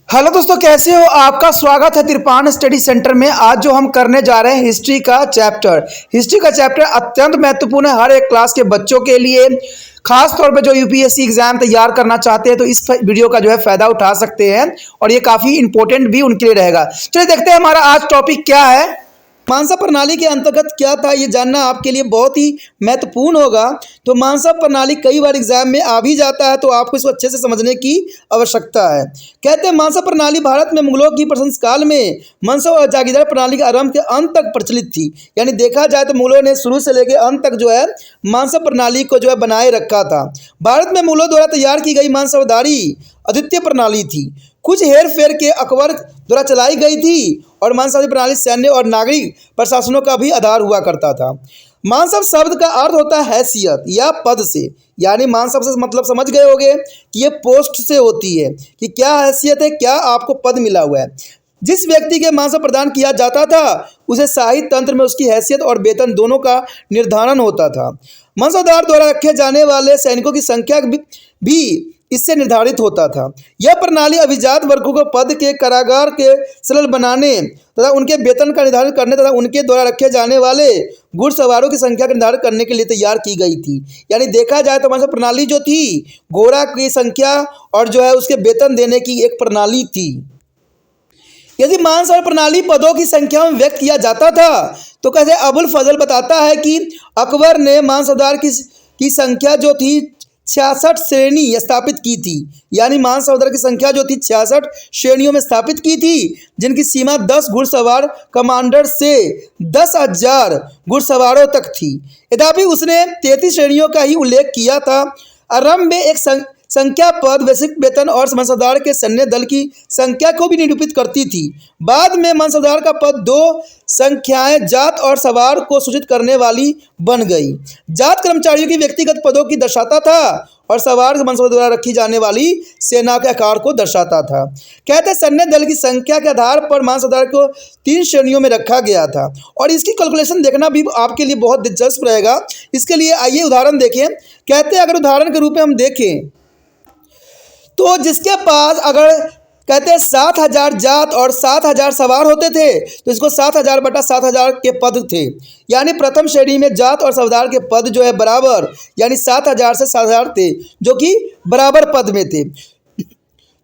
Hello दोस्तों, कैसे हो? आपका स्वागत है तिरपान स्टडी सेंटर में। आज जो हम करने जा रहे हैं हिस्ट्री का चैप्टर अत्यंत महत्वपूर्ण है हर एक क्लास के बच्चों के लिए। खास तौर पे जो यूपीएससी एग्जाम तैयार करना चाहते हैं तो इस वीडियो का जो है फायदा उठा सकते हैं और ये काफ़ी इंपॉर्टेंट भी उनके लिए रहेगा। चलिए देखते हैं हमारा आज टॉपिक क्या है। मानसा प्रणाली के अंतर्गत क्या था ये जानना आपके लिए बहुत ही महत्वपूर्ण होगा। तो मानसा प्रणाली कई बार एग्जाम में आ भी जाता है तो आपको इसको अच्छे से समझने की आवश्यकता है। कहते हैं मानसा प्रणाली भारत में मुगलों की प्रशंस काल में मनसा और जागीरदार प्रणाली के आरंभ के अंत तक प्रचलित थी। यानी देखा जाए तो मुगलों ने शुरू से लेकर अंत तक जो है मानसा प्रणाली को जो है बनाए रखा था। भारत में मुगलों द्वारा तैयार की गई मानसावधारी अद्वितीय प्रणाली थी। कुछ हेर फेर के अकबर द्वारा चलाई गई थी और मानसावधारी प्रणाली सैन्य और नागरिक प्रशासनों का भी आधार हुआ करता था। मानसव शब्द का अर्थ होता है हैसियत या पद से। यानी मानसव से मतलब समझ गए होंगे कि ये पोस्ट से होती है कि क्या हैसियत है, क्या आपको पद मिला हुआ है। जिस व्यक्ति के मानसव प्रदान किया जाता था उसे शाही तंत्र में उसकी हैसियत और वेतन दोनों का निर्धारण होता था। मानसवदार द्वारा रखे जाने वाले सैनिकों की संख्या भी इससे निर्धारित होता था। यह प्रणाली अभिजात वर्गों को पद के कारागार के सरल बनाने तथा उनके वेतन का निर्धारण करने तथा उनके द्वारा रखे जाने वाले घुड़सवारों की संख्या का निर्धारण करने के लिए तैयार की गई थी। यानी देखा जाए तो हमारी प्रणाली जो थी घोड़ा की संख्या और जो है उसके वेतन देने की एक प्रणाली थी। यदि मानसवर प्रणाली पदों की संख्या में व्यक्त किया जाता था तो कहते अबुल फजल बताता है कि अकबर ने मानसवदार की संख्या जो थी 66 श्रेणी स्थापित की थी। यानी मानसवदार की संख्या जो थी 66 श्रेणियों में स्थापित की थी, जिनकी सीमा 10 घुड़सवार कमांडर से 10,000 घुड़सवारों तक थी। यद्यपि उसने 33 श्रेणियों का ही उल्लेख किया था। आरंभ में एक संख्या पद वैश्विक वेतन और मानसवदार के सैन्य दल की संख्या को भी निरूपित करती थी। बाद में मानसवदार का पद 2 संख्याएं जात और सवार को सूचित करने वाली बन गई। जात कर्मचारियों की व्यक्तिगत पदों की दर्शाता था और सवार मानसवदार द्वारा रखी जाने वाली सेना के आकार को दर्शाता था। कहते सैन्य दल की संख्या के आधार पर मानसवदार को 3 श्रेणियों में रखा गया था और इसकी कैलकुलेशन देखना भी आपके लिए बहुत दिलचस्प रहेगा। इसके लिए आइए उदाहरण देखें। कहते अगर उदाहरण के रूप में हम देखें तो जिसके पास अगर कहते हैं 7,000 जात और 7,000 सवार होते थे तो इसको 7,000 बटा 7,000 के पद थे। यानी प्रथम श्रेणी में जात और सवार के पद जो है बराबर यानी 7,000 से 7,000 थे जो कि बराबर पद में थे।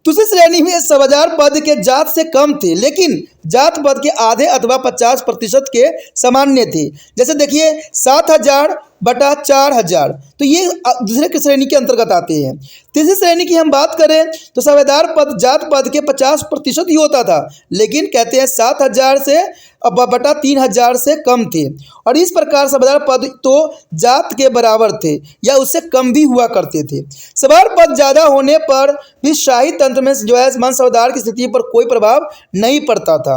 दूसरी श्रेणी में 7,000 पद के जात से कम थे लेकिन जात पद के आधे अथवा 50% के सामान्य थे। जैसे देखिए 7,000 बटा 4,000 तो ये दूसरे श्रेणी के अंतर्गत आते हैं। तीसरी श्रेणी की हम बात करें तो सूबेदार पद जात पद के 50% ही होता था लेकिन कहते हैं 7,000 से बटा 3,000 से कम थे और इस प्रकार सूबेदार पद तो जात के बराबर थे या उससे कम भी हुआ करते थे। सवार पद ज़्यादा होने पर भी शाही तंत्र में जो है मानसवदार की स्थिति पर कोई प्रभाव नहीं पड़ता था।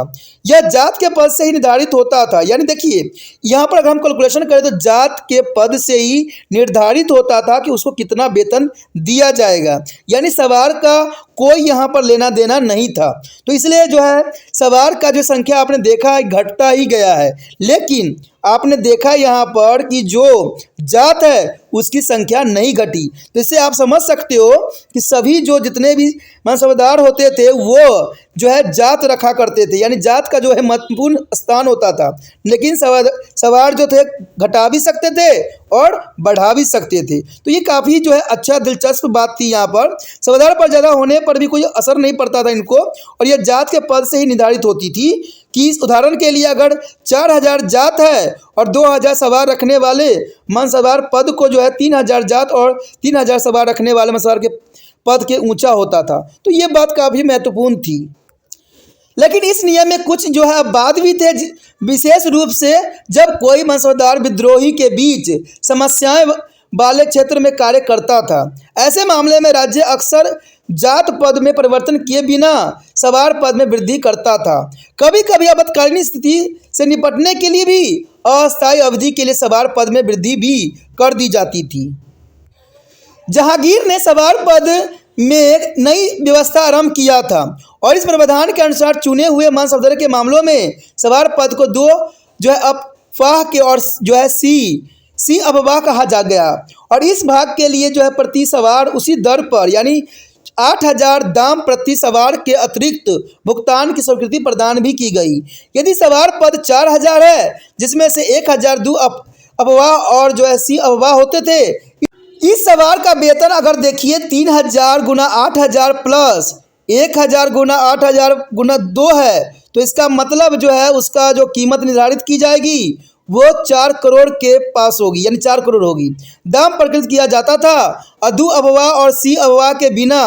यह जात के पद से ही निर्धारित होता था। यानी देखिए यहाँ पर अगर हम कैलकुलेशन करें तो जात के पद से ही निर्धारित होता था कि उसको कितना वेतन दिया जाएगा। यानी सवार का कोई यहाँ पर लेना देना नहीं था। तो इसलिए जो है सवार का जो संख्या आपने देखा है घटता ही गया है लेकिन आपने देखा यहाँ पर कि जो जात है उसकी संख्या नहीं घटी। तो इससे आप समझ सकते हो कि सभी जो जितने भी मानसवदार होते थे वो जो है जात रखा करते थे। यानी जात का जो है महत्वपूर्ण स्थान होता था लेकिन सवार जो थे घटा भी सकते थे और बढ़ा भी सकते थे। तो ये काफ़ी जो है अच्छा दिलचस्प बात थी। यहाँ पर सवादार पर ज़्यादा होने पर भी कोई असर नहीं पड़ता था इनको और यह जात के पद से ही निर्धारित होती थी कि इस उदाहरण के लिए अगर 4,000 जात है और 2,000 सवार रखने वाले मानसवार पद को जो है 3,000 जात और 3,000 सवार रखने वाले मानसवार के पद के ऊंचा होता था। तो ये बात काफ़ी महत्वपूर्ण थी। लेकिन इस नियम में कुछ जो है अपवाद भी थे, विशेष रूप से जब कोई मानसवदार विद्रोही के बीच समस्याएं वाले क्षेत्र में कार्य करता था। ऐसे मामले में राज्य अक्सर जात पद में परिवर्तन किए बिना सवार पद में वृद्धि करता था। कभी कभी आपातकालीन स्थिति से निपटने के लिए भी अस्थायी अवधि के लिए सवार पद में वृद्धि भी कर दी जाती थी। जहांगीर ने सवार पद में एक नई व्यवस्था आरंभ किया था और इस प्रावधान के अनुसार चुने हुए मानसवदार के मामलों में सवार पद को 2 जो है अफवाह के और जो है सी अफवाह कहा जा गया और इस भाग के लिए जो है प्रति सवार उसी दर पर यानी 8,000 दाम प्रति सवार के अतिरिक्त भुगतान की स्वीकृति प्रदान भी की गई। यदि सवार पद 4,000 है, जिसमें से 1,000 दो अफवाह और जो है सी अफवाह होते थे, इस सवार का वेतन अगर देखिए 3,000 गुना 8,000 प्लस 1,000 गुना 8,000 गुना 2 है, तो इसका मतलब जो है उसका जो कीमत निर्धारित की जाएगी वो 4 करोड़ के पास होगी, यानी 4 करोड़ होगी। दाम प्रकृत किया जाता था अधू अफवाह और सी अफवाह के बिना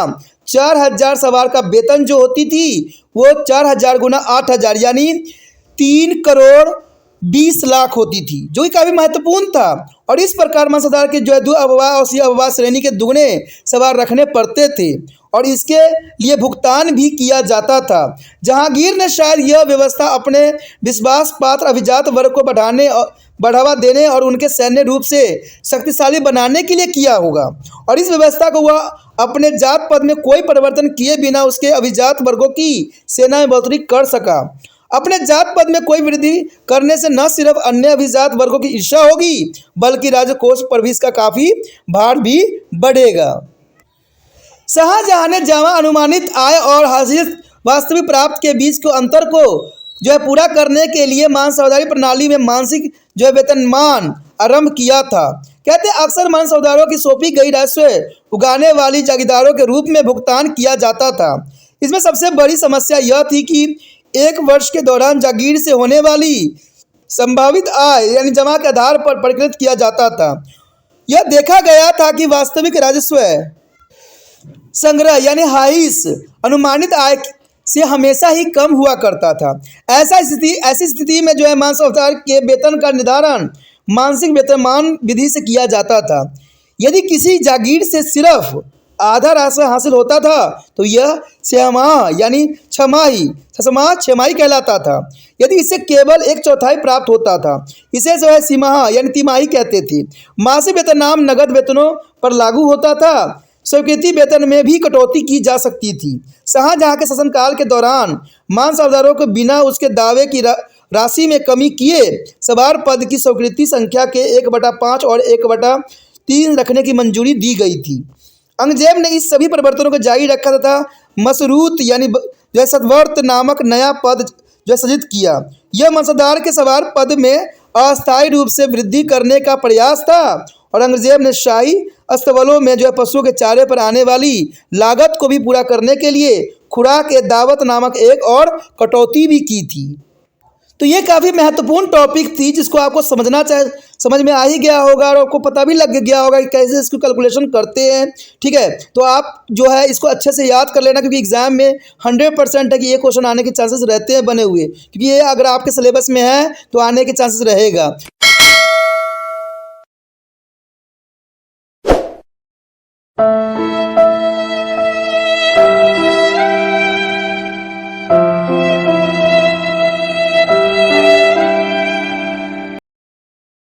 4,000 सवार का वेतन जो होती थी वो 4,000 गुना 8,000 यानी 3 करोड़ 20 लाख होती थी, जो कि काफ़ी महत्वपूर्ण था। और इस प्रकार मंसादार के जो है दो अफवाह और सी अफवाह श्रेणी के दुगने सवार रखने पड़ते थे और इसके लिए भुगतान भी किया जाता था। जहांगीर ने शायद यह व्यवस्था अपने विश्वास पात्र अभिजात वर्ग को बढ़ावा देने और उनके सैन्य रूप से शक्तिशाली बनाने के लिए किया होगा, और इस व्यवस्था को वह अपने जात पद में कोई परिवर्तन किए बिना उसके अभिजात वर्गों की सेना में बढ़ोतरी कर सका। अपने जात पद में कोई वृद्धि करने से न सिर्फ अन्य अभिजात वर्गों की ईर्ष्या होगी, बल्कि राजकोष पर भी इसका काफ़ी भार भी बढ़ेगा। शाहजहां ने जमा अनुमानित आय और हासिल वास्तविक प्राप्त के बीच के अंतर को जो है पूरा करने के लिए मानसौदारी प्रणाली में मासिक जो है वेतनमान आरंभ किया था। कहते अक्सर मानसौदारों की सौंपी गई राजस्व उगाने वाली जागीरदारों के रूप में भुगतान किया जाता था। इसमें सबसे बड़ी समस्या यह थी कि एक वर्ष के दौरान जागीर से होने वाली संभावित आय यानी जमा के आधार पर परिकलित किया जाता था। यह देखा गया था कि वास्तविक राजस्व संग्रह यानी हाइस अनुमानित आय से हमेशा ही कम हुआ करता था। ऐसी स्थिति में जो है मानसौदार के वेतन का निर्धारण मासिक वेतनमान विधि से किया जाता था। यदि किसी जागीर से सिर्फ आधा राशि हासिल होता था तो यह छमाह यानी छमाही कहलाता था। यदि इससे केवल 1/4 प्राप्त होता था, इसे जो है सिमाह यानी तिमाही कहते थे। मासिक वेतनमान नगद वेतनों पर लागू होता था। स्वीकृति वेतन में भी कटौती की जा सकती थी। शाहजहां के शासनकाल के दौरान मानसौदारों को बिना उसके दावे की राशि में कमी किए सवार पद की स्वीकृति संख्या के 1/5 और 1/3 रखने की मंजूरी दी गई थी। औरंगजेब ने इस सभी परिवर्तनों को जारी रखा तथा मशरूत यानी जो सदवर्त नामक नया पद जो सृजित किया। यह मंसादार के सवार पद में अस्थायी रूप से वृद्धि करने का प्रयास था। औरंगजेब ने शाही अस्तबलों में जो है पशुओं के चारे पर आने वाली लागत को भी पूरा करने के लिए खुराक ए दावत नामक एक और कटौती भी की थी। तो ये काफ़ी महत्वपूर्ण टॉपिक थी जिसको आपको समझ में आ ही गया होगा और आपको पता भी लग गया होगा कि कैसे इसको कैलकुलेशन करते हैं। ठीक है, तो आप जो है इसको अच्छे से याद कर लेना, क्योंकि एग्जाम में 100% है कि ये क्वेश्चन आने के चांसेस रहते हैं बने हुए, क्योंकि ये अगर आपके सिलेबस में है तो आने के चांसेस रहेगा।